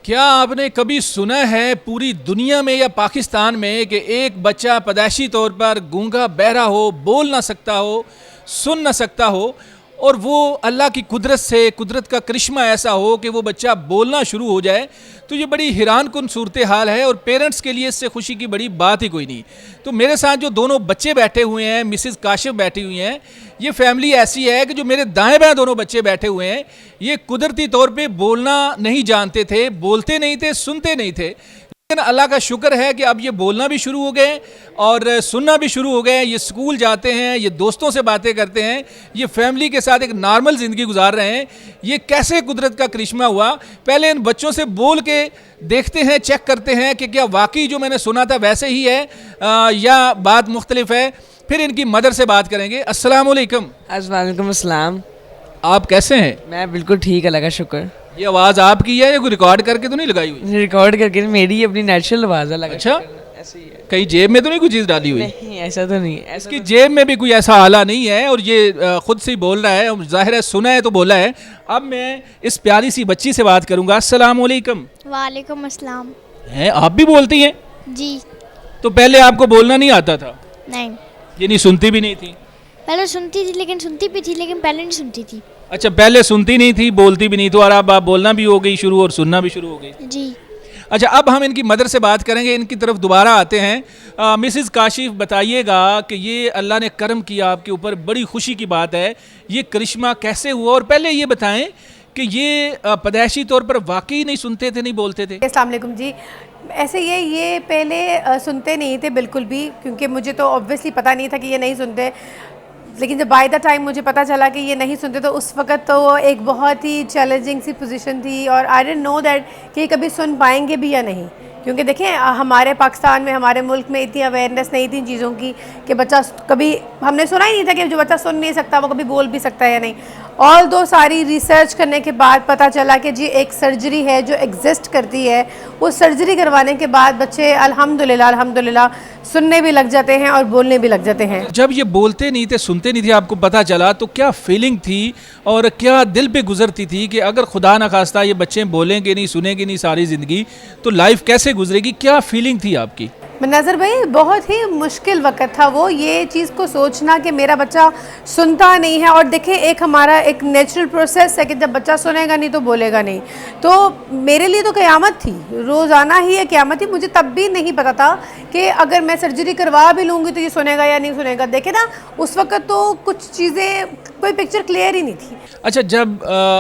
क्या आपने कभी सुना है पूरी दुनिया में या पाकिस्तान में कि एक बच्चा पैदाइशी तौर पर गूंगा बहरा हो, बोल ना सकता हो, सुन ना सकता हो, और वो अल्लाह की कुदरत से, कुदरत का करिश्मा ऐसा हो कि वो बच्चा बोलना शुरू हो जाए? तो ये बड़ी हैरान कुन सूरत हाल है और पेरेंट्स के लिए इससे खुशी की बड़ी बात ही कोई नहीं। तो मेरे साथ जो दोनों बच्चे बैठे हुए हैं, मिसेस काशिफ बैठी हुई हैं, ये फैमिली ऐसी है कि जो मेरे दाएं बाएं दोनों बच्चे बैठे हुए हैं, ये कुदरती तौर पे बोलना नहीं जानते थे, बोलते नहीं थे, सुनते नहीं थे, लेकिन अल्लाह का शुक्र है कि अब ये बोलना भी शुरू हो गए और सुनना भी शुरू हो गए। ये स्कूल जाते हैं, ये दोस्तों से बातें करते हैं, ये फैमिली के साथ एक नॉर्मल ज़िंदगी गुजार रहे हैं। ये कैसे कुदरत का करिश्मा हुआ? पहले इन बच्चों से बोल के देखते हैं, चेक करते हैं कि क्या वाकई जो मैंने सुना था वैसे ही है या बात मुख्तलिफ है। फिर इनकी मदर से बात करेंगे। अस्सलाम वालेकुम। वालेकुम अस्सलाम। आप कैसे हैं? मैं बिल्कुल ठीक, अल्लाह का शुक्र। ये आवाज़ आपकी है या कोई रिकॉर्ड करके तो नहीं लगाई हुई? रिकॉर्ड करके मेरी अपनी नेचुरल आवाज़ है। अच्छा, ऐसे ही है। कहीं जेब में तो नहीं कोई चीज़ डाली हुई? नहीं, ऐसा तो नहीं है। इसकी जेब में भी कोई ऐसा आला नहीं है और ये खुद से ही बोल रहा है, जाहिर है सुना है तो बोला है। अब मैं इस प्यारी सी बच्ची से बात करूंगा। अस्सलाम वालेकुम। वालेकुम अस्सलाम। हैं, आप भी बोलती हैं? जी। तो पहले आपको बोलना नहीं आता था? नहीं, ये नहीं सुनती भी नहीं थी? पहले सुनती थी लेकिन सुनती भी थी, लेकिन पहले नहीं सुनती थी। अच्छा, पहले सुनती नहीं थी, बोलती भी नहीं थी, और अब आप बोलना भी हो गई शुरू और सुनना भी शुरू हो गई। जी। अच्छा, अब हम इनकी मदर से बात करेंगे, इनकी तरफ दोबारा आते हैं। मिसेस काशिफ, बताइएगा कि ये अल्लाह ने करम किया आपके ऊपर, बड़ी खुशी की बात है, ये करिश्मा कैसे हुआ? और पहले ये बताएं कि ये पैदाइशी तौर पर वाकई नहीं सुनते थे, नहीं बोलते थे? अस्सलाम वालेकुम जी। ऐसे ये पहले सुनते नहीं थे बिल्कुल भी, क्योंकि मुझे तो ऑब्वियसली पता नहीं था कि ये नहीं सुनते। लेकिन जब बाय द टाइम मुझे पता चला कि ये नहीं सुनते, तो उस वक्त तो वो एक बहुत ही चैलेंजिंग सी पोजीशन थी और आई डिडंट नो दैट कि ये कभी सुन पाएंगे भी या नहीं। क्योंकि देखें, हमारे पाकिस्तान में, हमारे मुल्क में इतनी अवेयरनेस नहीं थी इन चीज़ों की कि बच्चा कभी, हमने सुना ही नहीं था कि जो बच्चा सुन नहीं सकता वो कभी बोल भी सकता है या नहीं। ऑल दो सारी रिसर्च करने के बाद पता चला कि जी एक सर्जरी है जो एग्जिस्ट करती है, वो सर्जरी करवाने के बाद बच्चे अल्हम्दुलिल्लाह सुनने भी लग जाते हैं और बोलने भी लग जाते हैं। जब ये बोलते नहीं थे, सुनते नहीं थे, आपको पता चला तो क्या फीलिंग थी और क्या दिल पे गुजरती थी कि अगर खुदा न खास्ता ये बच्चे बोलेंगे नहीं, सुनेंगे नहीं सारी ज़िंदगी, तो लाइफ कैसे गुजरेगी? क्या फीलिंग थी आपकी? नज़र भाई, बहुत ही मुश्किल वक्त था वो, ये चीज़ को सोचना कि मेरा बच्चा सुनता नहीं है। और देखें, एक हमारा एक नेचुरल प्रोसेस है कि जब बच्चा सुनेगा नहीं तो बोलेगा नहीं। तो मेरे लिए तो क़यामत थी, रोज़ाना ही ये क़यामत थी। मुझे तब भी नहीं पता था कि अगर मैं सर्जरी करवा भी लूँगी तो ये सुनेगा या नहीं सुनेगा। देखे ना, उस वक्त तो कुछ चीज़ें, कोई पिक्चर क्लियर ही नहीं थी। अच्छा, जब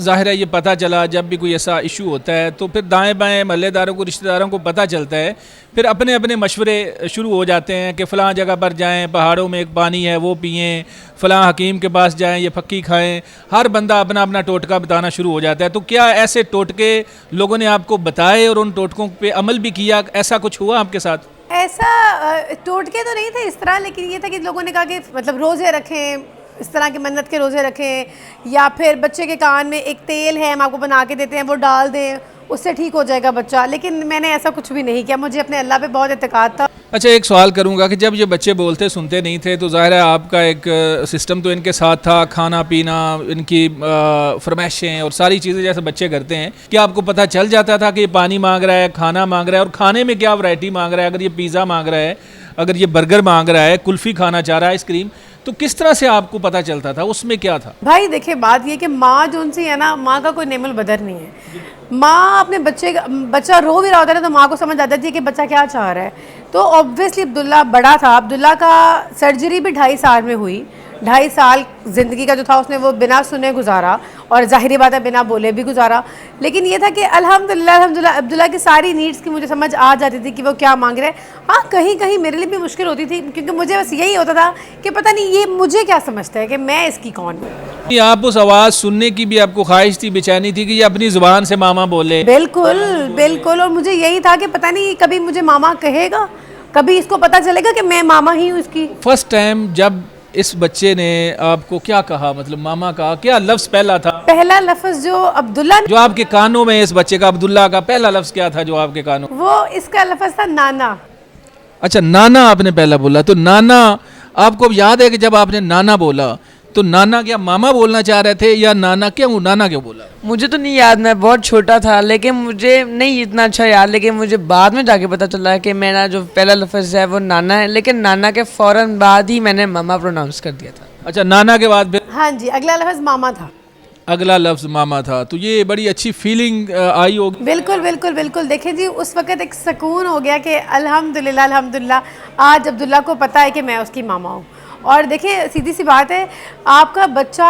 ज़ाहिर है ये पता चला, जब भी कोई ऐसा इशू होता है तो फिर दाएं बाएं महल्लेदारों को, रिश्तेदारों को पता चलता है, फिर अपने अपने मशवरे शुरू हो जाते हैं कि फ़लाँ जगह पर जाएं, पहाड़ों में एक पानी है वो पिएं, फ़लाँ हकीम के पास जाएं, ये फक्की खाएं। हर बंदा अपना अपना टोटका बताना शुरू हो जाता है। तो क्या ऐसे टोटके लोगों ने आपको बताए और उन टोटकों पे अमल भी किया? ऐसा कुछ हुआ आपके साथ? ऐसा टोटके तो नहीं थे इस तरह, लेकिन ये था कि लोगों ने कहा कि मतलब रोज़े रखें, इस तरह के मन्नत के रोज़े रखें, या फिर बच्चे के कान में एक तेल है हम आपको बना के देते हैं, वो डाल दें, उससे ठीक हो जाएगा बच्चा। लेकिन मैंने ऐसा कुछ भी नहीं किया, मुझे अपने अल्लाह पे बहुत इत्तेकाद था। अच्छा, एक सवाल करूंगा कि जब ये बच्चे बोलते सुनते नहीं थे तो ज़ाहिर है आपका एक सिस्टम तो इनके साथ था, खाना पीना, इनकी फरमाइशें और सारी चीज़ें जैसे बच्चे करते हैं। क्या आपको पता चल जाता था कि ये पानी मांग रहा है, खाना मांग रहा है, और खाने में क्या वैरायटी मांग रहा है? अगर ये पिज़्ज़ा मांग रहा है, अगर ये बर्गर मांग रहा है, कुल्फ़ी खाना चाह रहा है, आइसक्रीम, तो किस तरह से आपको पता चलता था? उसमें क्या था? भाई देखिए, बात ये कि माँ जो उनसे है ना, माँ का कोई नेमल बदर नहीं है। माँ अपने बच्चा रो भी रहा होता है तो माँ को समझ आता थी कि बच्चा क्या चाह रहा है। तो ऑब्वियसली अब्दुल्ला बड़ा था, अब्दुल्ला का सर्जरी भी 2.5 साल में हुई। 2.5 साल ज़िंदगी का जो था उसने वो बिना सुने गुजारा, और ज़ाहिरी बात है बिना बोले भी गुजारा। लेकिन ये था कि अल्हम्दुलिल्लाह अब्दुल्ला की सारी नीड्स की मुझे समझ आ जाती थी कि वो क्या मांग रहे हैं। हाँ, कहीं कहीं मेरे लिए भी मुश्किल होती थी, क्योंकि मुझे बस यही होता था कि पता नहीं ये मुझे क्या समझता है, कि मैं इसकी कौन हूँ। आप उस आवाज़ सुनने की भी आपको ख्वाहिश थी, बेचैनी थी कि ये अपनी ज़ुबान से मामा बोले? बिल्कुल बिल्कुल। और मुझे यही था कि पता नहीं कभी मुझे मामा कहेगा, कभी इसको पता चलेगा कि मैं मामा ही हूँ इसकी। फर्स्ट टाइम जब इस बच्चे ने आपको क्या कहा, मतलब मामा का क्या लफ्ज़ पहला था? पहला लफ्ज़ जो अब्दुल्ला, जो आपके कानों में, इस बच्चे का अब्दुल्ला का पहला लफ्ज़ क्या था जो आपके कानों? वो इसका लफ्ज़ था नाना। अच्छा, नाना आपने पहला बोला। तो नाना, आपको याद है कि जब आपने नाना बोला तो नाना क्या मामा बोलना चाह रहे थे या नाना क्यों बोला? मुझे तो नहीं याद, मैं बहुत छोटा था, लेकिन मुझे नहीं इतना अच्छा याद, लेकिन मुझे बाद में जाके पता चला कि मेरा जो पहला लफ्ज़ है वो नाना है, लेकिन नाना के फ़ौरन बाद ही मैंने मामा प्रोनाउंस कर दिया था। अच्छा, नाना के बाद फिर हाँ जी, अगला लफ्ज़ मामा था। अगला लफ्ज़ मामा था, तो ये बड़ी अच्छी फीलिंग आई होगी। बिल्कुल बिल्कुल बिल्कुल। देखिए जी, उस वक्त एक सुकून हो गया कि अल्हम्दुलिल्लाह अल्हम्दुलिल्लाह आज अब्दुल्ला को पता है कि मैं उसकी मामा हूँ। और देखिए सीधी सी बात है, आपका बच्चा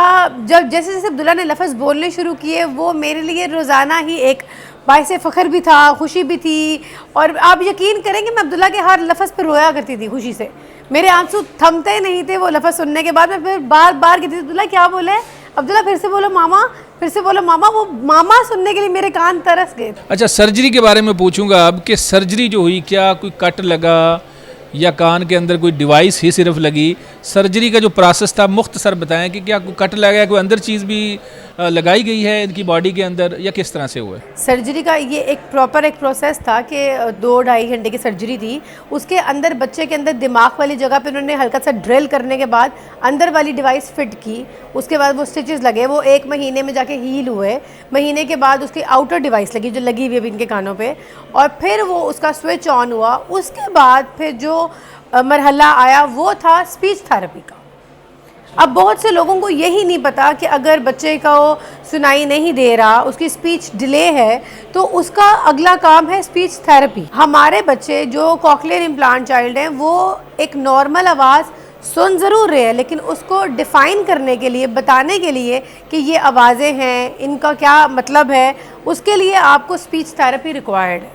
जब जैसे जैसे अब्दुल्ला ने लफ्ज़ बोलने शुरू किए, वो मेरे लिए रोज़ाना ही एक बाइस फ़ख्र भी था, खुशी भी थी। और आप यकीन करेंगे, मैं अब्दुल्ला के हर लफ्ज़ पर रोया करती थी खुशी से, मेरे आंसू थमते नहीं थे। वो लफ्ज़ सुनने के बाद मैं फिर बार बार कहती थी, अब्दुल्ला क्या बोले, अब्दुल्ला फिर से बोलो मामा, फिर से बोलो मामा। वो मामा सुनने के लिए मेरे कान तरस गए। अच्छा, सर्जरी के बारे में पूछूंगा अब कि सर्जरी जो हुई, क्या कोई कट लगा या कान के अंदर कोई डिवाइस ही सिर्फ लगी? सर्जरी का जो प्रोसेस था मुख्तसर बताएं कि क्या कोई कट लगा, कोई अंदर चीज़ भी लगाई गई है इनकी बॉडी के अंदर, या किस तरह से हुआ? सर्जरी का ये एक प्रॉपर एक प्रोसेस था कि 2-2.5 घंटे की सर्जरी थी। उसके अंदर बच्चे के अंदर दिमाग वाली जगह पे उन्होंने हल्का सा ड्रिल करने के बाद अंदर वाली डिवाइस फिट की। उसके बाद वो स्टिचेस लगे, वो 1 महीने में जाके हील हुए। महीने के बाद उसकी आउटर डिवाइस लगी जो लगी हुई है अभी इनके कानों पे, और फिर वो उसका स्विच ऑन हुआ। उसके बाद फिर जो मरहला आया वो था स्पीच थेरेपी का। अब बहुत से लोगों को यही नहीं पता कि अगर बच्चे को सुनाई नहीं दे रहा, उसकी स्पीच डिले है, तो उसका अगला काम है स्पीच थेरेपी। हमारे बच्चे जो कॉकलियर इम्प्लांट चाइल्ड हैं, वो एक नॉर्मल आवाज़ सुन ज़रूर रहे हैं, लेकिन उसको डिफ़ाइन करने के लिए, बताने के लिए कि ये आवाज़ें हैं, इनका क्या मतलब है, उसके लिए आपको स्पीच थेरेपी रिक्वायर्ड है।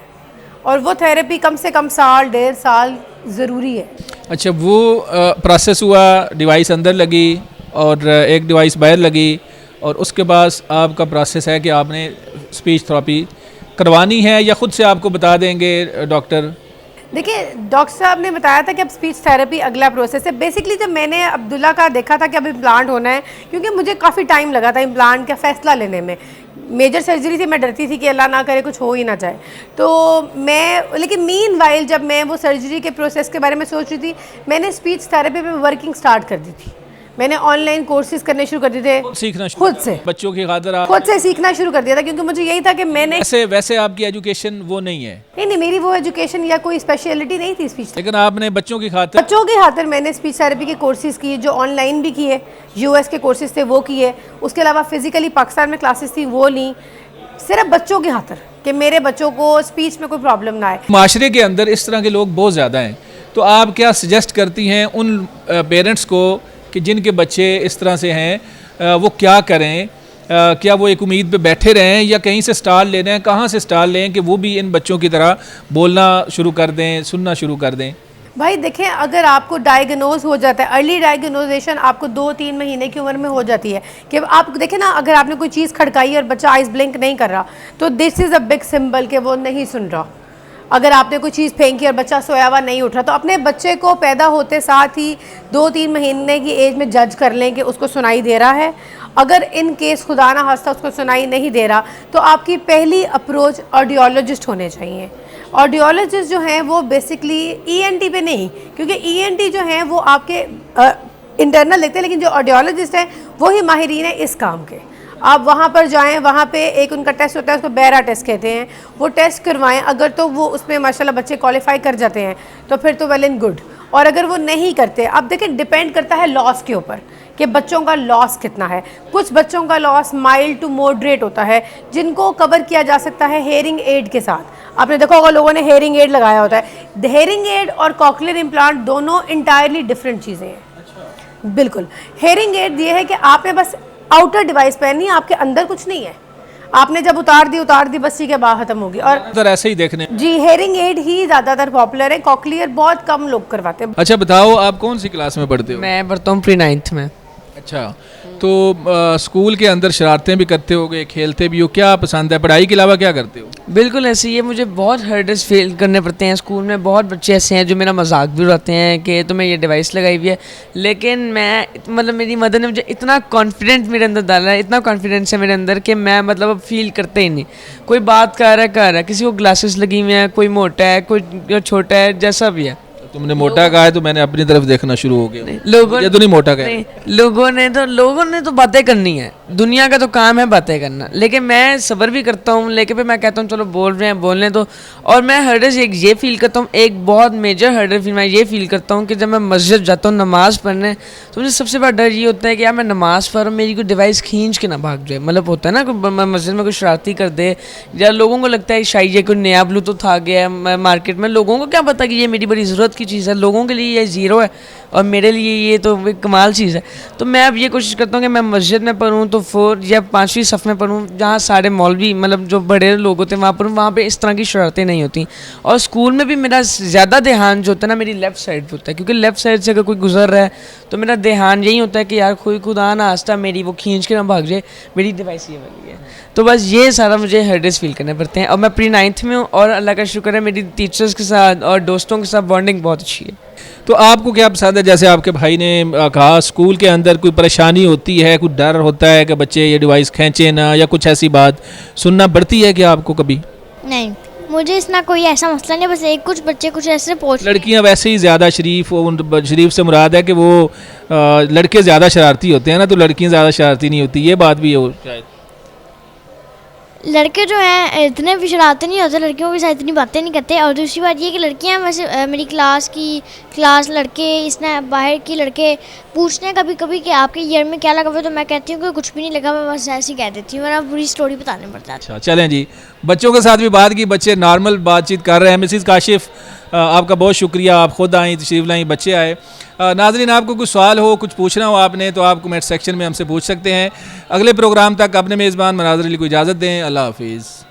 और वो थेरेपी कम से कम 1.5 साल ज़रूरी है। अच्छा, वो प्रोसेस हुआ, डिवाइस अंदर लगी और एक डिवाइस बाहर लगी, और उसके बाद आपका प्रोसेस है कि आपने स्पीच थेरेपी करवानी है या ख़ुद से आपको बता देंगे डॉक्टर? देखिए, डॉक्टर साहब ने बताया था कि अब स्पीच थेरेपी अगला प्रोसेस है। बेसिकली जब मैंने अब्दुल्ला का देखा था कि अब इम्प्लांट होना है, क्योंकि मुझे काफ़ी टाइम लगा था इम्प्लांट का फ़ैसला लेने में। मेजर सर्जरी थी, मैं डरती थी कि अल्लाह ना करे कुछ हो ही ना जाए। तो मैं, लेकिन मीनवाइल जब मैं वो सर्जरी के प्रोसेस के बारे में सोच रही थी, मैंने स्पीच थेरेपी पे वर्किंग स्टार्ट कर दी थी। मैंने ऑनलाइन कोर्सेज करने शुरू कर दिए थे, सीखना खुद से, बच्चों की खातिर खुद से सीखना शुरू कर दिया था, क्योंकि मुझे यही था कि मैंने वैसे आपकी एजुकेशन वो नहीं है? नहीं, मेरी वो एजुकेशन या कोई स्पेशलिटी नहीं थी स्पीच, लेकिन आपने बच्चों की खातिर मैंने स्पीच थेरेपी के कोर्सेज किए, जो ऑनलाइन भी किए, यूएस के कोर्सेज थे वो किए, उसके अलावा फिजिकली पाकिस्तान में क्लासेस थी वो ली, सिर्फ बच्चों की खातिर कि मेरे बच्चों को स्पीच में कोई प्रॉब्लम ना आए। माशरे के अंदर इस तरह के लोग बहुत ज़्यादा हैं, तो आप क्या सजेस्ट करती हैं उन पेरेंट्स को कि जिनके बच्चे इस तरह से हैं, वो क्या करें? क्या वो एक उम्मीद पे बैठे रहें या कहीं से स्टाल ले रहे हैं? कहाँ से स्टाल लें कि वो भी इन बच्चों की तरह बोलना शुरू कर दें, सुनना शुरू कर दें? भाई देखें, अगर आपको डायग्नोज हो जाता है, अर्ली डायग्नोजेशन आपको 2-3 महीने की उम्र में हो जाती है कि आप देखें ना, अगर आपने कोई चीज़ खड़काई और बच्चा आइस ब्लिंक नहीं कर रहा, तो this is a big symbol कि वो नहीं सुन रहा। अगर आपने कोई चीज़ फेंकी और बच्चा सोया हुआ नहीं उठ रहा, तो अपने बच्चे को पैदा होते साथ ही 2-3 महीने की एज में जज कर लें कि उसको सुनाई दे रहा है। अगर इन केस खुदा ना खास्ता उसको सुनाई नहीं दे रहा, तो आपकी पहली अप्रोच ऑडियोलॉजिस्ट होने चाहिए। ऑडियोलॉजिस्ट जो हैं वो बेसिकली ईएनटी पे नहीं, क्योंकि ईएनटी जो हैं वो आपके इंटरनल देखते हैं, लेकिन जो ऑडियोलॉजिस्ट हैं वो ही माहिरीन है इस काम के। आप वहाँ पर जाएं, वहाँ पे एक उनका टेस्ट होता है, उसको बेरा टेस्ट कहते हैं, वो टेस्ट करवाएं। अगर तो वो उसमें माशाल्लाह बच्चे क्वालिफाई कर जाते हैं तो फिर तो वेल एंड गुड, और अगर वो नहीं करते, अब देखें डिपेंड करता है लॉस के ऊपर कि बच्चों का लॉस कितना है। कुछ बच्चों का लॉस माइल्ड टू मॉडरेट होता है, जिनको कवर किया जा सकता है हेयरिंग एड के साथ। आपने देखा होगा लोगों ने हेयरिंग एड लगाया होता है। हेयरिंग एड और कॉकलियर इम्प्लांट दोनों इंटायरली डिफरेंट चीज़ें हैं। बिल्कुल, हेयरिंग एड ये है कि आपने बस आउटर डिवाइस पहननी है, आपके अंदर कुछ नहीं है। आपने जब उतार दी बस ठीक है, बात खत्म होगी। और ऐसे ही देखने जी, हेयरिंग एड ही ज़्यादातर पॉपुलर है, कॉकलियर बहुत कम लोग करवाते हैं। अच्छा बताओ, आप कौन सी क्लास में पढ़ते हो? मैं पढ़ता हूँ प्री-9th में। अच्छा, तो स्कूल के अंदर शरारतें भी करते होगे, खेलते भी हो, क्या पसंद है? पढ़ाई के अलावा क्या करते हो? बिल्कुल ऐसे ही है, मुझे बहुत हर्डल्स फेल करने पड़ते हैं। स्कूल में बहुत बच्चे ऐसे हैं जो मेरा मजाक भी उड़ाते हैं कि तुम्हें ये डिवाइस लगाई हुई है, लेकिन मैं मतलब मेरी मदर ने मुझे इतना कॉन्फिडेंट मेरे अंदर डाला है, इतना कॉन्फिडेंस है मेरे अंदर कि मैं मतलब अब फील करते ही नहीं। कोई बात कर रहा है, किसी को ग्लासेस लगी हुई हैं, कोई मोटा है, कोई छोटा है, जैसा भी है। तुमने मोटा कहा है तो मैंने अपनी तरफ देखना शुरू हो गया। लोगों ये तो नहीं मोटा कहा। नहीं, लोगों ने तो बातें करनी है, दुनिया का तो काम है बातें करना, लेकिन मैं सब्र भी करता हूँ, लेकिन फिर मैं कहता हूँ चलो बोल रहे हैं बोलने दो। और मैं हर्डस एक ये फील करता हूँ, एक बहुत मेजर हर्डल फील मैं ये फील करता हूँ कि जब मैं मस्जिद जाता हूँ नमाज़ पढ़ने, तो मुझे सबसे बड़ा डर ये होता है कि यार मैं नमाज़ पढ़ रहा हूँ, मेरी कोई डिवाइस खींच के ना भाग जाए। मतलब होता है ना कोई मस्जिद में कोई शरारती कर दे, या लोगों को लगता है शायद ये कोई नया ब्लूटूथ आ गया है मार्केट में, लोगों को क्या पता कि ये मेरी बड़ी ज़रूरत की चीज़ है, लोगों के लिए ये ज़ीरो है और मेरे लिए ये तो एक कमाल चीज़ है। तो मैं अब ये कोशिश करता हूँ कि मैं मस्जिद में पढ़ूँ तो 4 या 5वीं सफ़ में पढ़ूँ, जहाँ सारे मौलवी मतलब जो बड़े लोग होते हैं वहाँ पढ़ूँ, वहाँ पे इस तरह की शरारतें नहीं होती। और स्कूल में भी मेरा ज़्यादा ध्यान जो होता है ना मेरी लेफ़्ट साइड पर होता है, क्योंकि लेफ़्ट साइड से अगर कोई गुजर रहा है तो मेरा ध्यान यही होता है कि यार कोई खुदा ना आस्ता मेरी वो खींच के ना भाग जाए, मेरी डिवाइस ये वाली है। तो बस ये सारा मुझे हर्डल्स फील करने पड़ते हैं। और मैं प्री 9th में हूँ और अल्लाह का शुक्र है मेरी टीचर्स के साथ और दोस्तों के साथ बॉन्डिंग बहुत अच्छी है। तो आपको क्या पसंद है, जैसे आपके भाई ने कहा स्कूल के अंदर कोई परेशानी होती है, कोई डर होता है कि बच्चे ये डिवाइस खींचे ना, या कुछ ऐसी बात सुनना पड़ती है क्या आपको कभी? नहीं, मुझे इसना कोई ऐसा मसला नहीं, बस एक कुछ बच्चे कुछ ऐसे पूछ। लड़कियां वैसे ही ज़्यादा शरीफ, उन शरीफ से मुराद है कि वो लड़के ज़्यादा शरारती होते हैं ना, तो लड़कियां ज़्यादा शरारती नहीं होती, ये बात भी है शायद। लड़के जो हैं इतने भी शरारते नहीं होते, लड़कियों के साथ इतनी बातें नहीं करते। और दूसरी बात ये कि लड़कियां वैसे मेरी क्लास लड़के इसने बाहर की लड़के पूछते हैं कभी कभी कि आपके ईयर में क्या लगा हुआ है, तो मैं कहती हूँ कि कुछ भी नहीं लगा, मैं बस ऐसे ही कह देती हूँ, वरना पूरी स्टोरी बताने पड़ता है। अच्छा चलें जी, बच्चों के साथ भी बात की, बच्चे नॉर्मल बातचीत कर रहे हैं। मिसिज़ काशिफ आपका बहुत शुक्रिया, आप ख़ुद आई, तशरीफ़ लाई, बच्चे आए। नाज़रीन आपको कुछ सवाल हो, कुछ पूछना हो आपने, तो आप कमेंट सेक्शन में हमसे पूछ सकते हैं। अगले प्रोग्राम तक अपने मेज़बान मनाज़र अली को इजाज़त दें। अल्लाह हाफिज़।